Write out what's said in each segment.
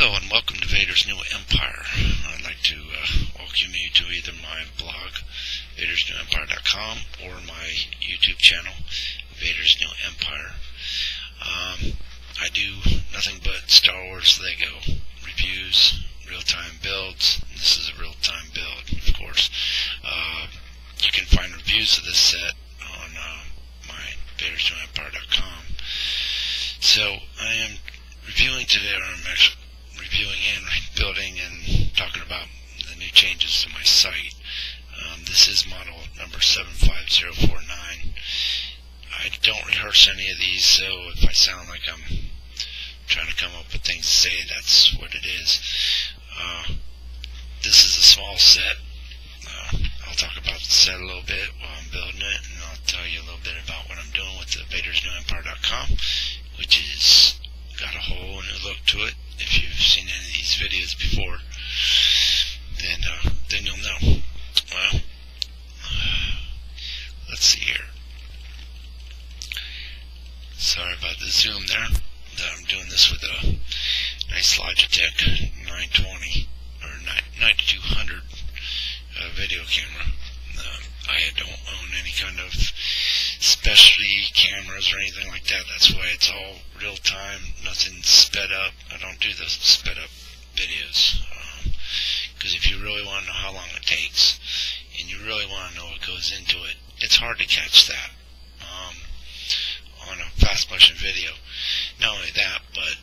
Hello and welcome to Vader's New Empire. I'd like to welcome you to either my blog, vadersnewempire.com, or my YouTube channel, Vader's New Empire. I do nothing but Star Wars LEGO reviews, real-time builds. This is a real-time build, of course. You can find reviews of this set on my vadersnewempire.com. So I am reviewing today, or I'm actually reviewing and building and talking about the new changes to my site. This is model number 75049. I don't rehearse any of these, so if I sound like I'm trying to come up with things to say, that's what it is. This is a small set. I'll talk about the set a little bit while I'm building it, and I'll tell you a little bit about what I'm doing with the vadersnewempire.com, which is got a whole new look to it. If you've seen any of these videos before, then you'll know. Well, let's see here. Sorry about the zoom there. I'm doing this with a nice Logitech 920 or 9200 video camera. I don't own any kind of specialty cameras or anything like that. That's why it's all real time, nothing sped up. I don't do those sped up videos. Because if you really want to know how long it takes, and you really want to know what goes into it, it's hard to catch that on a fast motion video. Not only that, but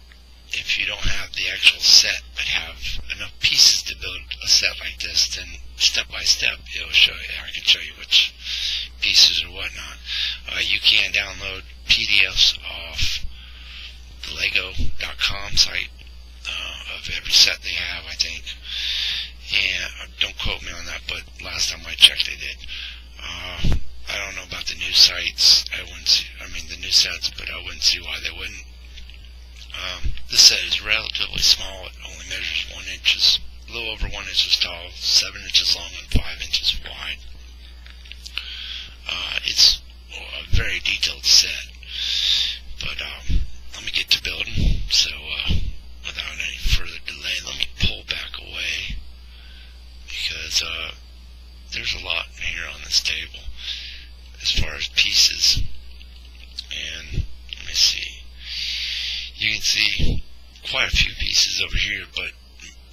if you don't have the actual set but have enough pieces to build a set like this, then step by step it'll show you. I can show you which pieces or whatnot. You can download PDFs off the Lego.com site of every set they have, I think. And don't quote me on that, but last time I checked they did. I don't know about the new sites. The new sets, but I wouldn't see why they wouldn't. This set is relatively small. It only measures 1 inch, a little over 1 inch tall, 7 inches long, and 5 inches wide. It's a very detailed set. But let me get to building. So without any further delay, let me pull back away, because there's a lot here on this table as far as pieces. And let me see. You can see quite a few pieces over here, but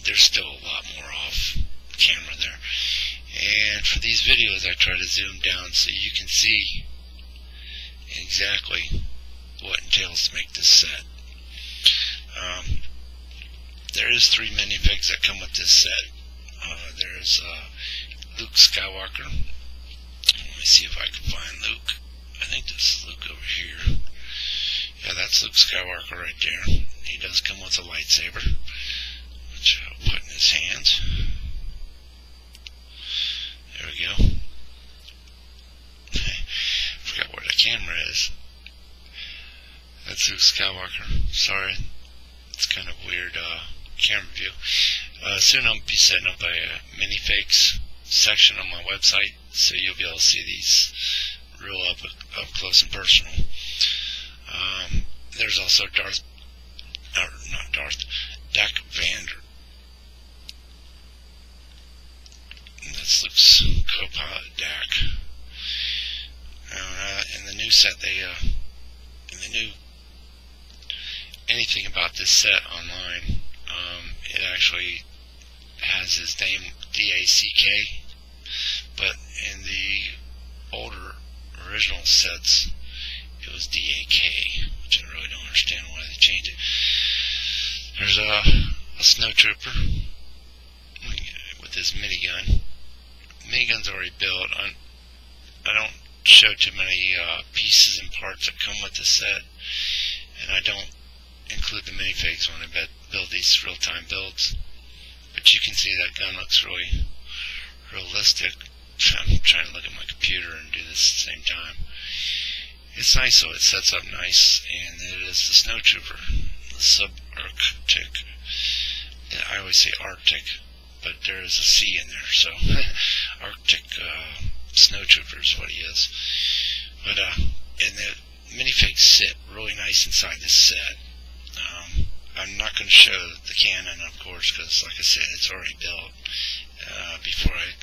there's still a lot more off camera there. And for these videos, I try to zoom down so you can see exactly what entails to make this set. There is 3 minifigs that come with this set. There's Luke Skywalker. Let me see if I can find Luke. I think this is Luke over here. Yeah, that's Luke Skywalker right there. He does come with a lightsaber, which I'll put in his hands. There we go. Forgot where the camera is. That's Luke Skywalker. Sorry, it's kind of weird camera view. Soon I'll be setting up a minifigs section on my website, so you'll be able to see these real up close and personal. There's also Dak Vander. And that's Luke's co-pilot, Dak. In the new set, anything about this set online, it actually has his name, D-A-C-K, but in the older original sets, it was D-A-K, which I really don't understand why they changed it. There's a snowtrooper with his minigun. Minigun's already built. I don't show too many pieces and parts that come with the set, and I don't include the minifigs when I build these real-time builds. But you can see that gun looks really realistic. I'm trying to look at my computer and do this at the same time. It's nice, so it sets up nice, and it is the snowtrooper, the subarctic. I always say Arctic, but there is a C in there, so Arctic snowtrooper is what he is. But and the minifigs sit really nice inside this set. I'm not going to show the cannon, of course, because like I said, it's already built. Before I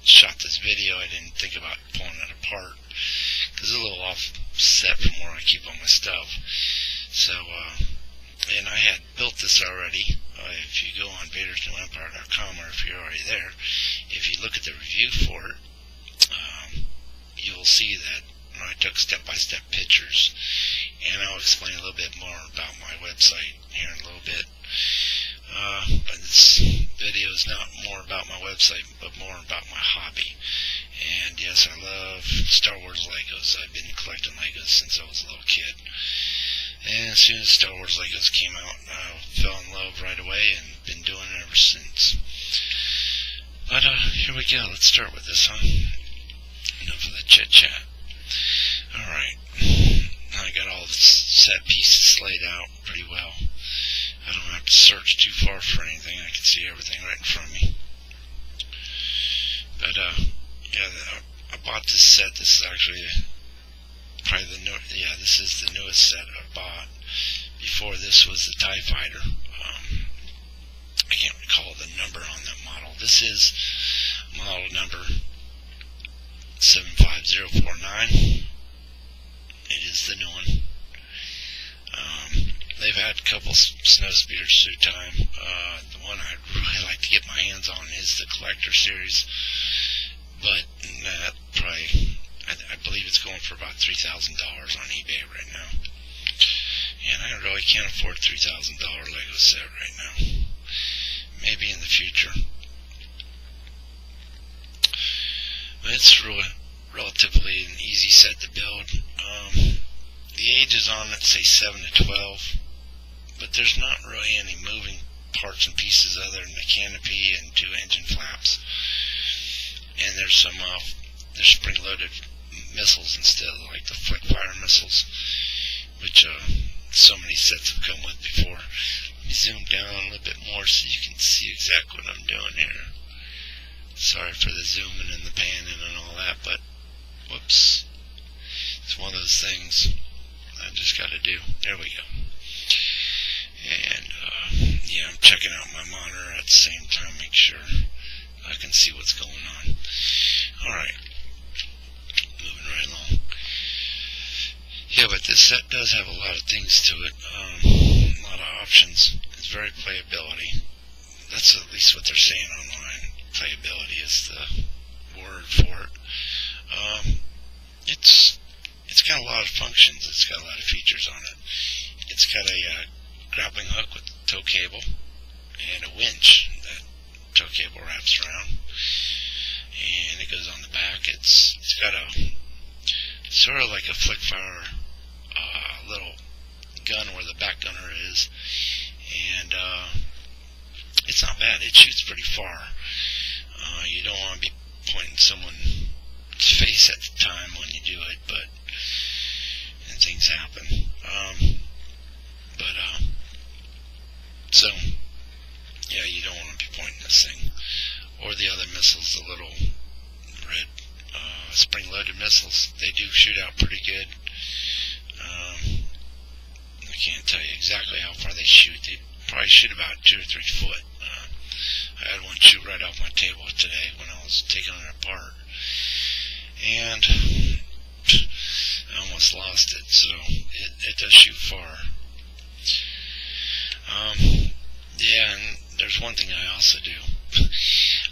shot this video, I didn't think about pulling it apart, because it's a little offset from where I keep all my stuff. So, and I had built this already. If you go on VadersNewEmpire.com, or if you're already there, if you look at the review for it, you'll see that I took step-by-step pictures, and I'll explain a little bit more about my website here in a little bit. But this video is not more about my website, but more about my hobby. And yes, I love Star Wars Legos. I've been collecting Legos since I was a little kid. And as soon as Star Wars Legos came out, I fell in love right away and been doing it ever since. But here we go. Let's start with this, huh? Enough of the chit-chat. Alright. I got all the set pieces laid out pretty well. I don't have to search too far for anything. I can see everything right in front of me. But, yeah, I bought this set. This is actually probably this is the newest set I bought. Before this was the TIE Fighter. I can't recall the number on that model. This is model number 75049. It is the new one. They've had a couple Snowspeeders through time. The one I'd really like to get my hands on is the Collector Series, but that probably, I believe it's going for about $3,000 on eBay right now. And I really can't afford a $3,000 Lego set right now. Maybe in the future. But it's really relatively an easy set to build. The ages on it say 7 to 12, but there's not really any moving parts and pieces other than the canopy and 2 engine flaps. And there's some there's spring-loaded missiles instead of like the flick fire missiles, which so many sets have come with before. Let me zoom down a little bit more so you can see exactly what I'm doing here. Sorry for the zooming and the panning and all that, but whoops, it's one of those things I just got to do. There we go. And yeah, I'm checking out my monitor at the same time, make sure I can see what's going on. Alright, moving right along. Yeah, but this set does have a lot of things to it, a lot of options. It's very playability. That's at least what they're saying online. Playability is the word for it. It's got a lot of functions. It's got a lot of features on it. It's got a grappling hook with tow cable and a winch that tow cable wraps around, and it goes on the back. It's got a sort of like a flick fire little gun where the back gunner is, and it's not bad. It shoots pretty far. You don't want to be pointing someone's face at the time when you do it, but and things happen. So yeah, you don't want to be pointing this thing or the other missiles, the little red spring-loaded missiles. They do shoot out pretty good. I can't tell you exactly how far they shoot. They probably shoot about 2 or 3 foot. I had one shoot right off my table today when I was taking it apart, and I almost lost it. So it does shoot far. Yeah, and there's one thing I also do.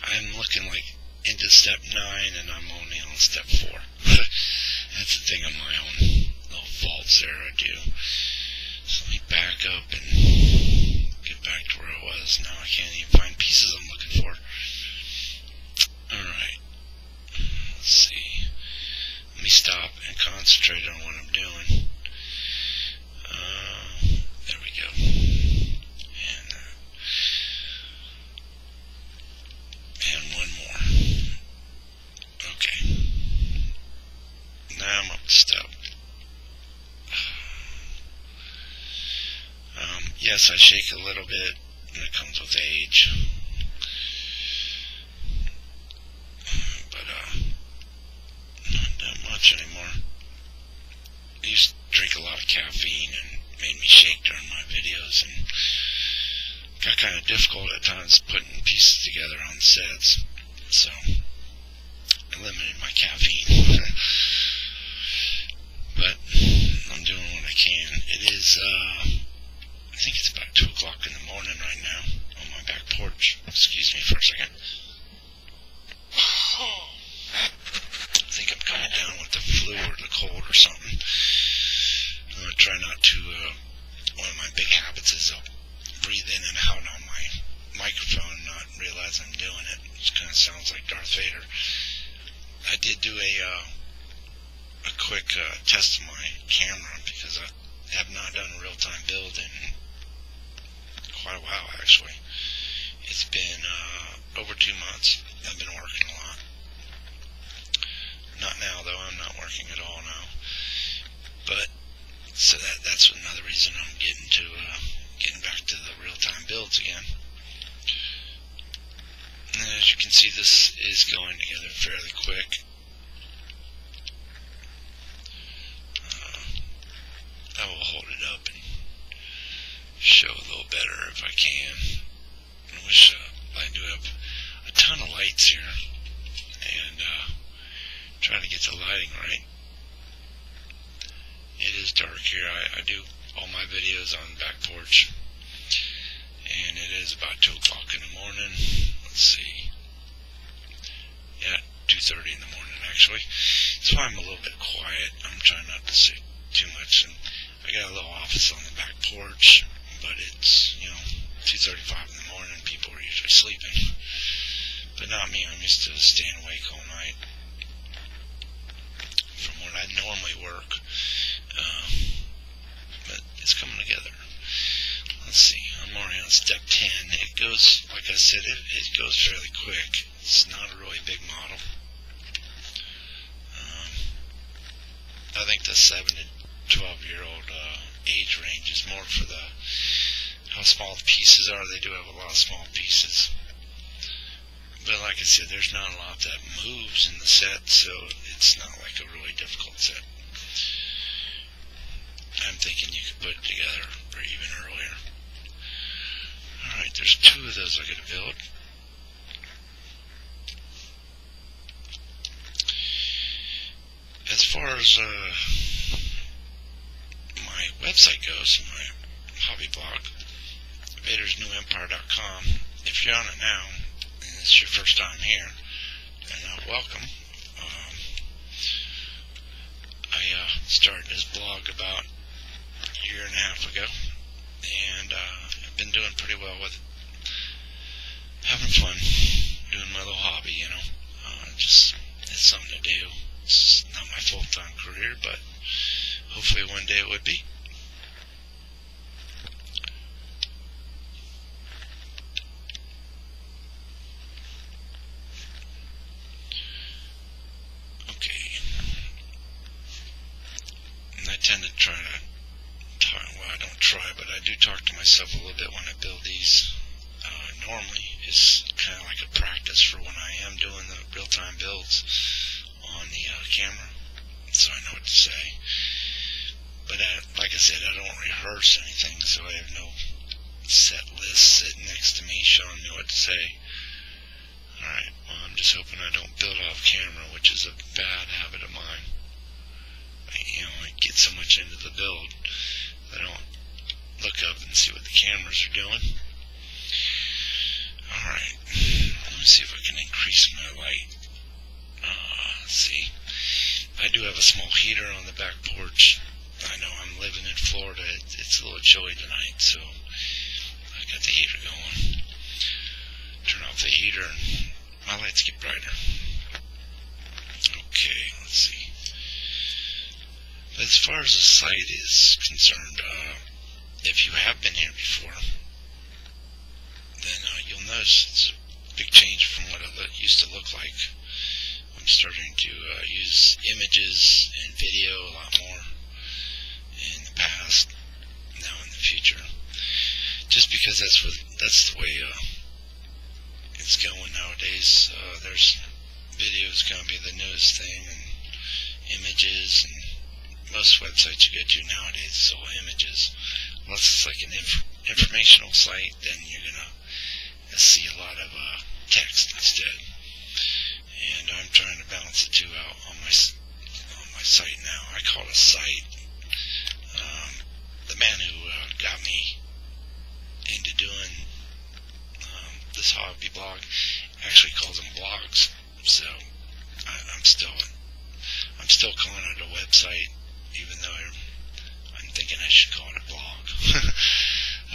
I'm looking like into step 9, and I'm only on step 4. That's the thing on my own little faults there I do. So let me back up and get back to where I was. Now I can't even find pieces I'm looking for. Alright. Let's see. Let me stop and concentrate on what I'm doing. There we go. And one more. Okay. Now I'm up to step. Yes, I shake a little bit, and it comes with age. But not that much anymore. I used to drink a lot of caffeine and made me shake during my videos, and got kind of difficult at times putting pieces together on sets, so I limited my caffeine. But I'm doing what I can. It is, I think it's about 2 o'clock in the morning right now on my back porch. Excuse me for a second. I think I'm coming down with the flu or the cold or something. I'm going to try not to, one of my big habits is I'll breathe in and out on my microphone and not realize I'm doing it. It kind of sounds like Darth Vader. I did do a quick test of my camera because I have not done a real-time build in quite a while, actually. It's been over 2 months. I've been working a lot. Not now, though. I'm not working at all now. But so that's another reason I'm getting back to the real-time builds again. And as you can see, this is going together fairly quick. I will hold it up and show a little better if I can. I wish I do have a ton of lights here and try to get the lighting right. It is dark here. I do all my videos on the back porch, and it is about 2 o'clock in the morning. Let's see. Yeah, 2:30 in the morning actually. That's why I'm a little bit quiet. I'm trying not to say too much, and I got a little office on the back porch, but it's, 2:35 in the morning. People are usually sleeping, but not me. I'm used to staying awake all night from what I normally work. But it's coming together. Let's see. I'm already on step 10. It goes, like I said, it goes fairly quick. It's not a really big model. I think the 7 to 12-year-old age range is more for how small the pieces are. They do have a lot of small pieces. But like I said, there's not a lot that moves in the set, so it's not like a really difficult set. I'm thinking you could put it together or even earlier. Alright, there's 2 of those I gotta build. As far as my website goes, my hobby blog, VadersNewEmpire.com, if you're on it now, and it's your first time here, then welcome. I started this blog about a year and a half ago, and I've been doing pretty well with it. Having fun, doing my little hobby, just, it's something to do. It's not my full-time career, but hopefully one day it would be. Okay. And I tend to try to talk, well, I don't try, but I do talk to myself a little bit when I build these. Normally, it's kind of like a practice for when I am doing the real-time builds on the camera, so I know what to say. But like I said, I don't rehearse anything, so I have no set list sitting next to me showing me what to say. Alright, well, I'm just hoping I don't build off camera, which is a bad habit of mine. I get so much into the build, I don't look up and see what the cameras are doing. Alright, let me see if I can increase my light. Let's see. I do have a small heater on the back porch. I know I'm living in Florida. It's a little chilly tonight, so I got the heater going. Turn off the heater and my lights get brighter. Okay, let's see. But as far as the site is concerned, if you have been here before, then you'll notice it's a big change from what it used to look like. I'm starting to use images and video a lot more in the past, now in the future, just because that's the way it's going nowadays. There's videos going to be the newest thing, and images, and most websites you go to nowadays is all images, unless it's like an informational site, then you're gonna see a lot of text instead. And I'm trying to balance the two out on my site now. I call it a site. The man who got me into doing this hobby blog actually calls them blogs. So I'm still calling it a website, even though I'm thinking I should call it a blog.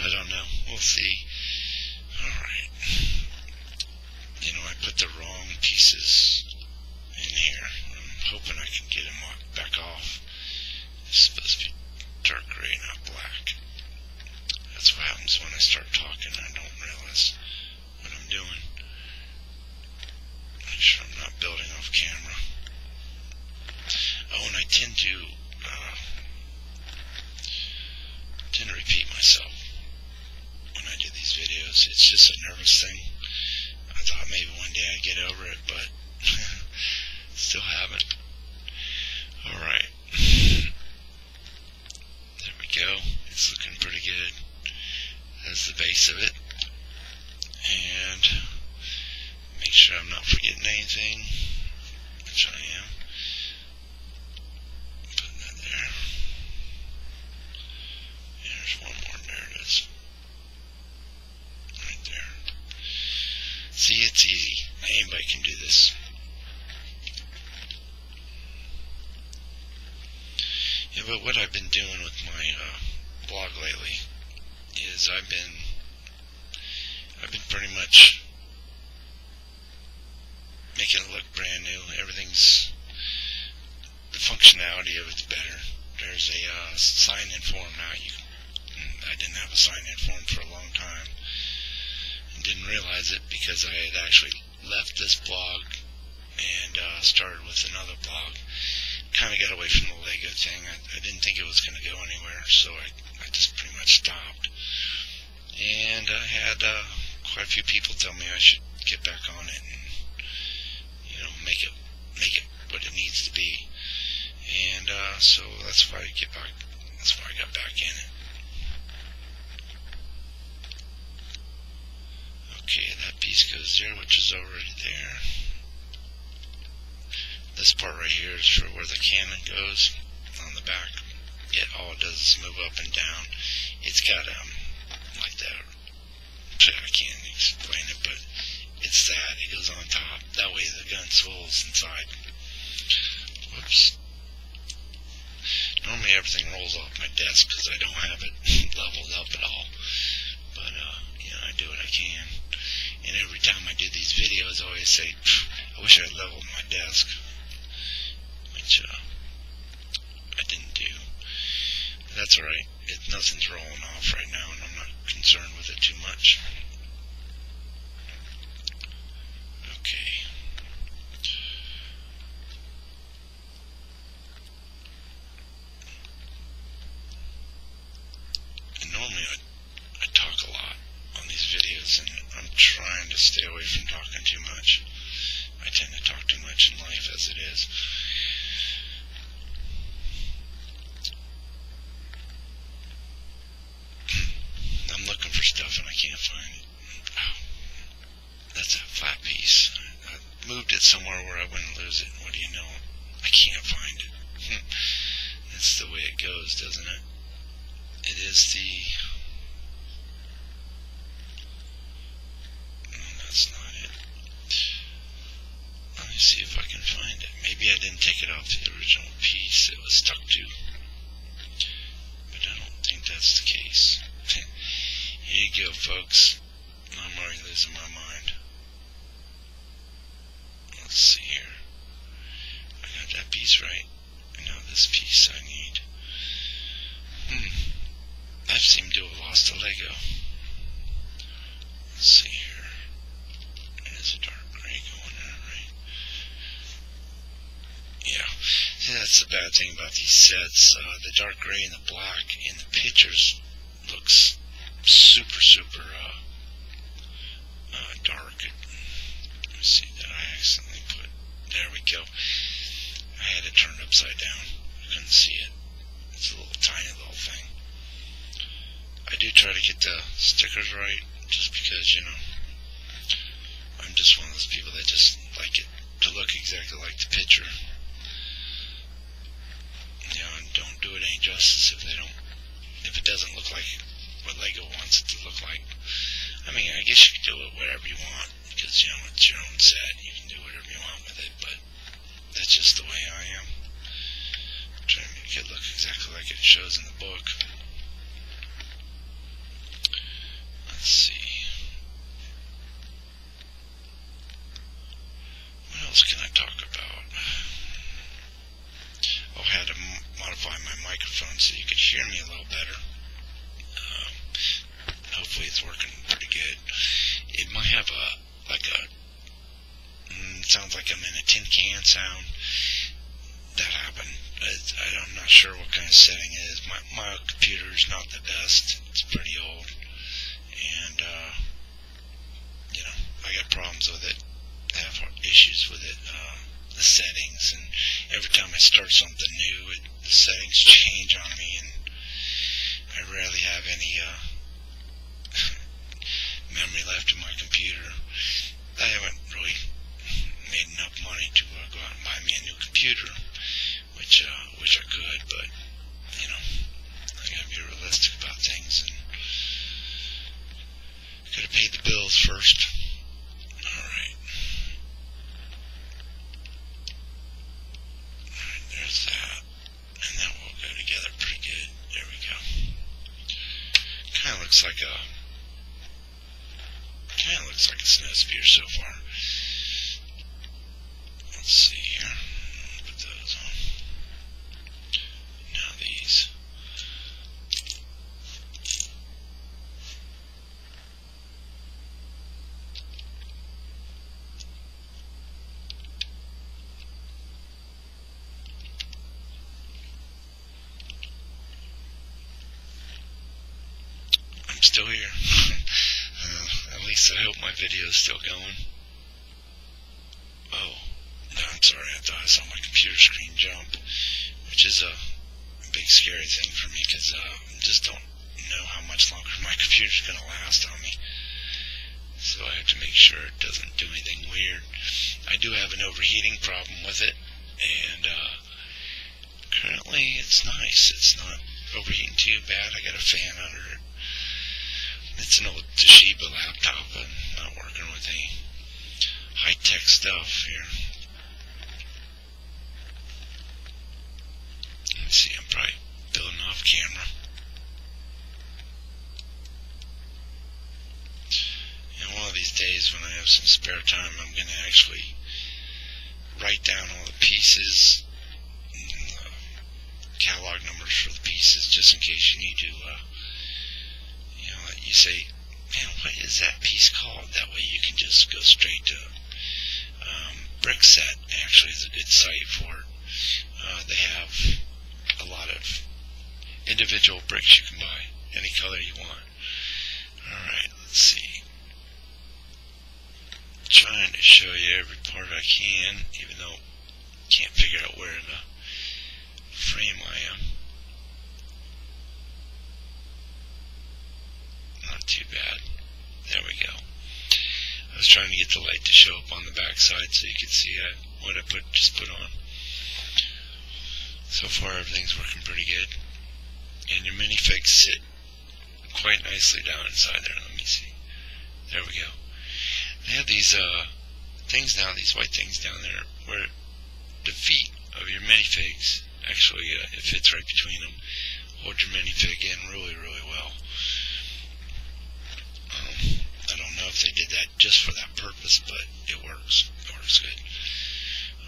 I don't know. We'll see. Alright. You know, I put the wrong pieces in here. I'm hoping I can get them back off. It's supposed to be dark gray, not black. That's what happens when I start talking. I don't realize what I'm doing. Make sure I'm not building off camera. Oh, and I tend to repeat myself when I do these videos. It's just a nervous thing. I thought maybe one day I'd get over it, but still haven't. Alright. There we go. It's looking pretty good. That's the base of it. And make sure I'm not forgetting anything, which I am. Putting that there. There's one more. There it is. Right there. See, it's easy. Anybody can do this. Yeah, but what I've been doing with my blog lately is I've been pretty much making it look brand new. Everything's, the functionality of it's better. There's a sign-in form now. I didn't have a sign-in form for a long time. And didn't realize it because I had actually left this blog and started with another blog. Kind of got away from the Lego thing. I didn't think it was going to go anywhere, so I just pretty much stopped. And I had quite a few people tell me I should get back on it and, you know, make it what it needs to be. And so that's why I got back in it. Okay, that piece goes there, which is already there. This part right here is for where the cannon goes on the back. All it does is move up and down. It's got like that. I can't explain it, but it's that. It goes on top. That way the gun swivels inside. Whoops. Normally everything rolls off my desk because I don't have it leveled up at all. But you know, I do what I can. And every time I do these videos, I always say, I wish I had leveled my desk. Which I didn't do. But that's alright. Nothing's rolling off right now, and I'm not concerned with it too much. Okay. And normally I talk a lot on these videos, and I'm trying to stay away from talking too much. I tend to talk too much in life as it is. I'm looking for stuff and I can't find it. Oh, that's a flat piece. I moved it somewhere where I wouldn't lose it. What do you know? I can't find it. That's the way it goes, doesn't it? It is the... No, that's not it. Let me see if I can find it. Maybe I didn't take it off the original piece it was stuck to. But I don't think that's the case. Here you go, folks. I'm already losing my mind. Let's see here. I got that piece right. I know this piece I need. I seem to have lost a Lego. Let's see here. It is a dark gray going there, right? Yeah. See, that's the bad thing about these sets. The dark gray and the black in the pictures looks super dark. Let me see, that I accidentally put, there we go. I had it turned upside down. I couldn't see it. It's a little tiny little thing. I do try to get the stickers right, just because, you know, I'm just one of those people that just like it to look exactly like the picture. You know, and don't do it any justice if it doesn't look like what Lego wants it to look like. I mean, I guess you can do it whatever you want, because, you know, it's your own set. You can do whatever you want with it, but that's just the way I am. I'm trying to make it look exactly like it shows in the book. Let's see. What else can I talk about? Oh, I had to modify my microphone so you could hear me a little better. Hopefully it's working pretty good. It might have sounds like I'm in a tin can sound. That happened. I'm not sure what kind of setting it is. My computer's not the best. It's pretty old. And, you know, I got problems with it. I have issues with it. The settings, and every time I start something new, the settings change on me, and I rarely have any memory left in my computer. I haven't really made enough money to go out and buy me a new computer, which I wish I could, but, you know, I gotta be realistic about things, and gotta pay the bills first. Alright. Alright, there's that, and that will go together pretty good. There we go. Kinda looks like a Snowspeeder so far. Let's see here. Put those on. Now these. I'm still here. At least I hope my video is still going. Oh, no, I'm sorry, I thought I saw my computer screen jump, which is a big scary thing for me, because I just don't know how much longer my computer's going to last on me. So I have to make sure it doesn't do anything weird. I do have an overheating problem with it, and currently it's nice. It's not overheating too bad. I got a fan under it. It's an old Toshiba laptop, and not working with any high-tech stuff here. Let's see, I'm probably building off camera. And one of these days when I have some spare time, I'm going to actually write down all the pieces, and the catalog numbers for the pieces, just in case you need to you say, man, what is that piece called? That way you can just go straight to Brickset. Actually is a good site for it. They have a lot of individual bricks you can buy, any color you want. Alright, let's see. Trying to show you every part I can, even though I can't figure out where in the frame I am. Not too bad. There we go. I was trying to get the light to show up on the back side so you could see what I just put on. So far everything's working pretty good. And your minifigs sit quite nicely down inside there. Let me see. There we go. They have these things now, these white things down there, where the feet of your minifigs actually, it fits right between them. Hold your minifig in really, really well. I don't know if they did that just for that purpose, but it works. It works good.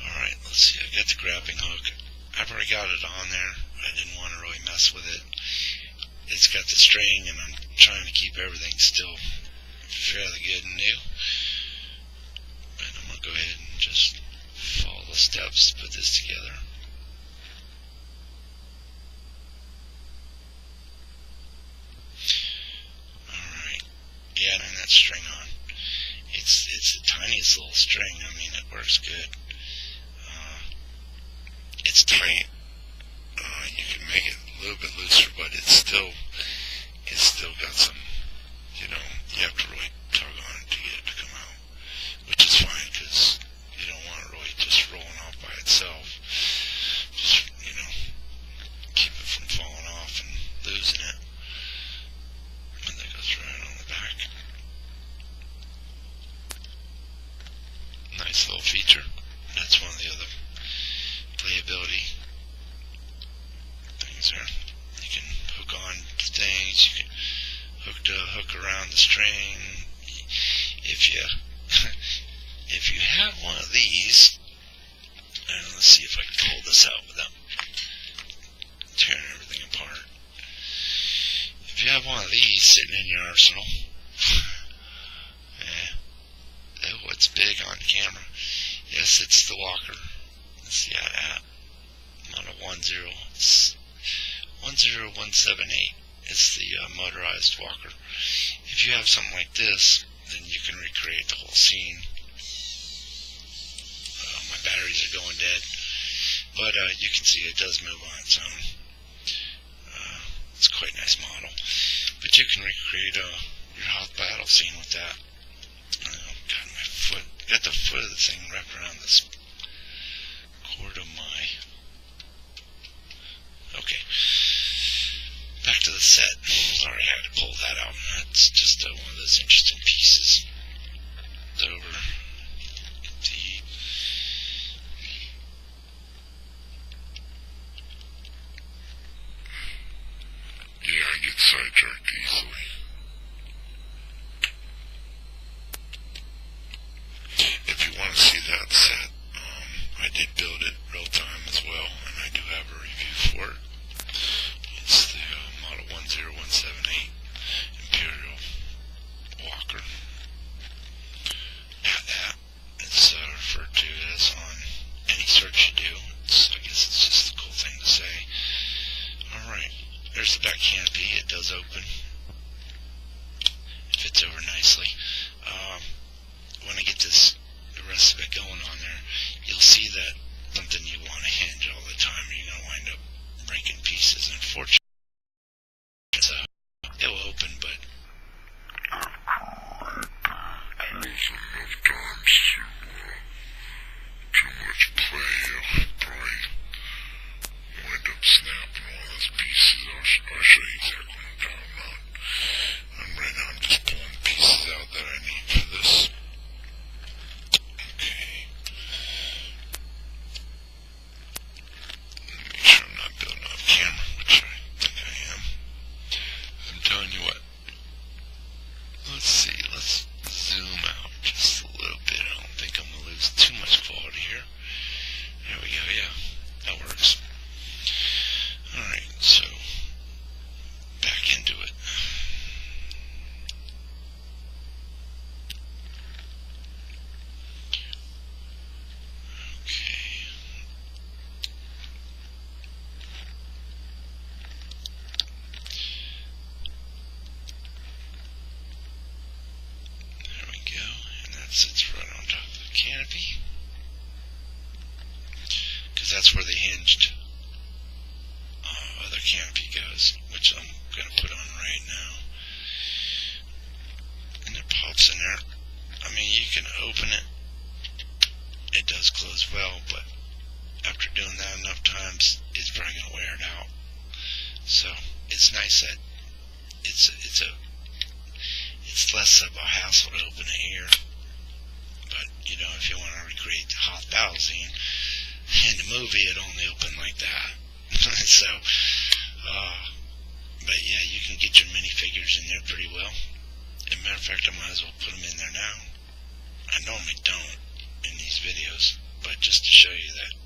Alright, let's see. I got the grabbing hook. I've already got it on there. I didn't want to really mess with it. It's got the string, and I'm trying to keep everything still fairly good and new. But I'm going to go ahead and just follow the steps to put this together. Yeah, and that string on. It's the tiniest little string. I mean, it works good. It's tight. You can make it a little bit looser, but it's still got some you have to really tug on it to get it to come out, which is fine because you don't want it really just rolling off by itself. Just, keep it from falling off and losing it. And that goes right on the back. Nice little feature. That's one of the other playability things there. You can hook on things, you can hook around the string. If you have one of these, and let's see if I can pull this out without tearing everything apart. If you have one of these sitting in your arsenal, oh, it's big on camera. Yes, it's the walker. Let's see at model 10178. It's the motorized walker. If you have something like this, then you can recreate the whole scene. My batteries are going dead, but you can see it does move on its own. It's quite a nice model, but you can recreate your house battle scene with that. Got my foot, got the foot of the thing wrapped around this cord of my. Okay, back to the set. Sorry, I had to pull that out. That's just one of those interesting pieces. It's over. Yeah, I get sidetracked easily. If you want to see that set, I did build it real time as well, and I do have a review for it. It's the model 10178 Imperial Walker. That it's referred to as on any search you do. I guess it's just a cool thing to say. Alright, there's the back canopy. It does open. It fits over nicely. When I get the rest of it going on there, you'll see that something you want to hinge all the time, you're going to wind up breaking pieces. Unfortunately, it will open, but close enough times to too much play, you'll probably wind up snapping all those pieces. I'll show you exactly what I'm talking about. Right now I'm just pulling pieces out that I need for this. Okay. Make sure I'm not building off camera, which I think I am. I'm telling you what. Let's see, let's zoom out just a little bit. I don't think I'm going to lose too much quality here. There we go, yeah. That works. Alright, so back into it. Sits right on top of the canopy, because that's where the hinged other canopy goes, which I'm going to put on right now. And it pops in there. I mean, you can open it. It does close well, but after doing that enough times, it's probably going to wear it out. So it's nice that it's less of a hassle to open it here. But, if you want to recreate the Hoth battle scene in the movie, it only opened like that. So, but yeah, you can get your minifigures in there pretty well. As a matter of fact, I might as well put them in there now. I normally don't in these videos, but just to show you that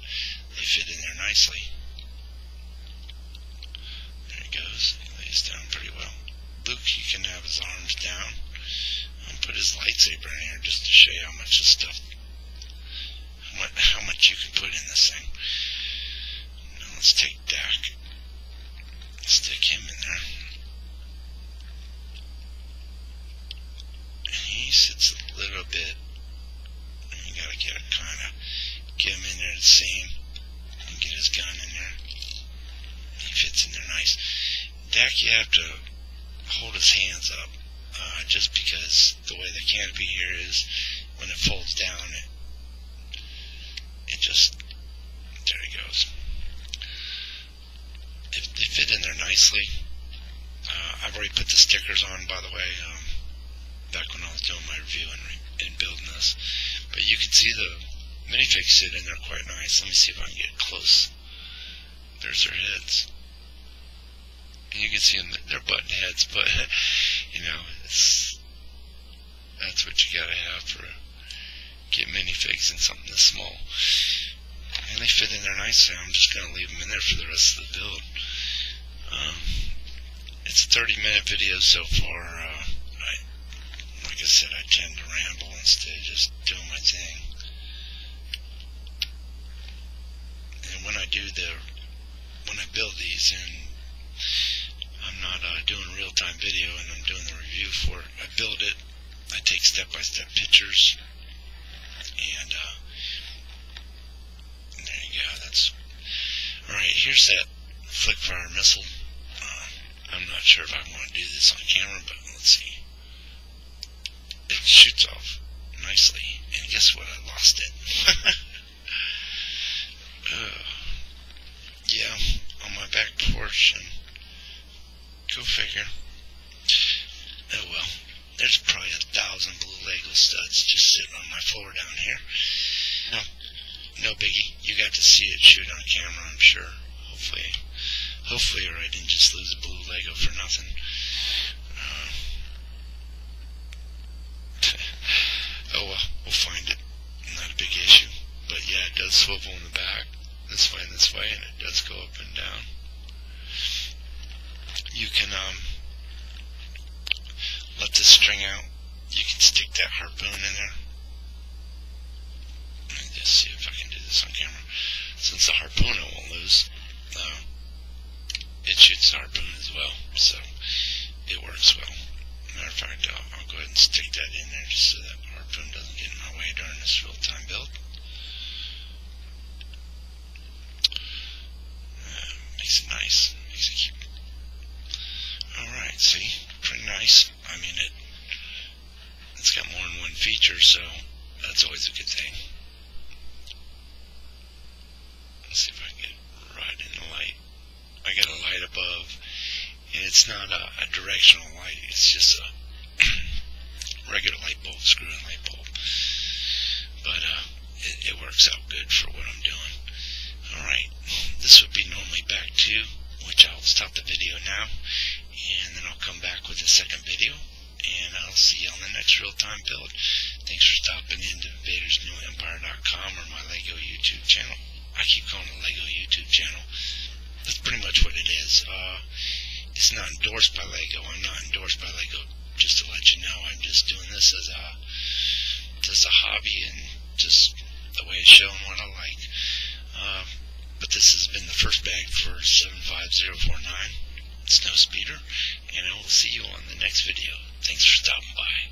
they fit in there nicely. There he goes. He lays down pretty well. Luke, you can have his arms down. Put his lightsaber in here just to show you how much of stuff, how much you can put in this thing. Now let's take Dak, stick him in there, and he sits a little bit. You gotta get him in there to see him, and get his gun in there. He fits in there nice. Dak, you have to hold his hands up just because the way the canopy here is, when it folds down, it just, there it goes. If they fit in there nicely. I've already put the stickers on, by the way, back when I was doing my review and building this. But you can see the minifigs sit in there quite nice. Let me see if I can get close. There's their heads. And you can see them, they're button heads, but, you know, that's what you gotta have for get minifigs in something this small. And they fit in there nicely. I'm just gonna leave them in there for the rest of the build. It's a 30-minute video so far. Like I said, I tend to ramble instead of just doing my thing. And when I build these, and I'm not doing real-time video and I'm doing the review for it, I build it, I take step-by-step pictures, and there you go. That's alright. Here's that flick fire missile. I'm not sure if I want to do this on camera, but let's see. It shoots off nicely, and guess what? I lost it. Yeah, on my back porch, and go figure. Oh well, there's probably 1,000 blue Lego studs just sitting on my floor down here. No biggie. You got to see it shoot on camera, I'm sure. Hopefully, or I didn't just lose a blue Lego for nothing. Oh well, we'll find it. Not a big issue. But yeah, it does swivel in the back, this way and this way, and it does go up and down. You can let this string out. You can stick that harpoon in there. Let me just see if I can do this on camera. Since the harpoon I won't lose, it shoots the harpoon as well, so it works well. Matter of fact, I'll go ahead and stick that in there just so that harpoon doesn't get in my way during this real-time build. Makes it nice. Makes it cute. Alright, see? Pretty nice. I mean, it's got more than one feature, so that's always a good thing. Let's see if I can get right in the light. I got a light above, and it's not a directional light, it's just a regular light bulb, screw-in light bulb. But it works out good for what I'm doing. Alright, this would be normally back 2, which I'll stop the video now, and then I'll come back with a second video, and I'll see you on the next real-time build. Thanks for stopping into InvadersNewEmpire.com or my LEGO YouTube channel. I keep calling it LEGO YouTube channel. That's pretty much what it is. It's not endorsed by LEGO. I'm not endorsed by LEGO. Just to let you know, I'm just doing this as a hobby and just the way it's showing what I like. But this has been the first bag for 75049 Snowspeeder, and I will see you on the next video. Thanks for stopping by.